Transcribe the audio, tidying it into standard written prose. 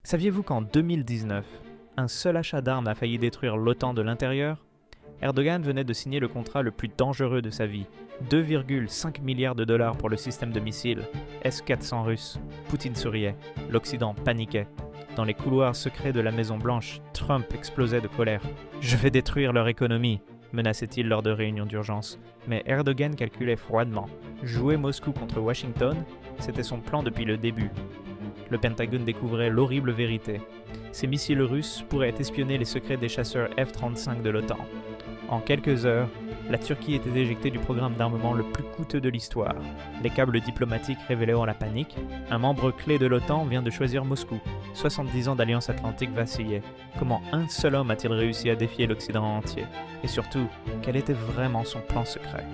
Saviez-vous qu'en 2019, un seul achat d'armes a failli détruire l'OTAN de l'intérieur? Erdogan venait de signer le contrat le plus dangereux de sa vie. 2,5 milliards de dollars pour le système de missiles S-400 russe. Poutine souriait, l'Occident paniquait. Dans les couloirs secrets de la Maison-Blanche, Trump explosait de colère. « Je vais détruire leur économie », menaçait-il lors de réunions d'urgence. Mais Erdogan calculait froidement. Jouer Moscou contre Washington, c'était son plan depuis le début. Le Pentagone découvrait l'horrible vérité. Ces missiles russes pourraient espionner les secrets des chasseurs F-35 de l'OTAN. En quelques heures, la Turquie était éjectée du programme d'armement le plus coûteux de l'histoire. Les câbles diplomatiques révélaient la panique. Un membre clé de l'OTAN vient de choisir Moscou. 70 ans d'alliance atlantique vacillaient. Comment un seul homme a-t-il réussi à défier l'Occident entier? Et surtout, quel était vraiment son plan secret?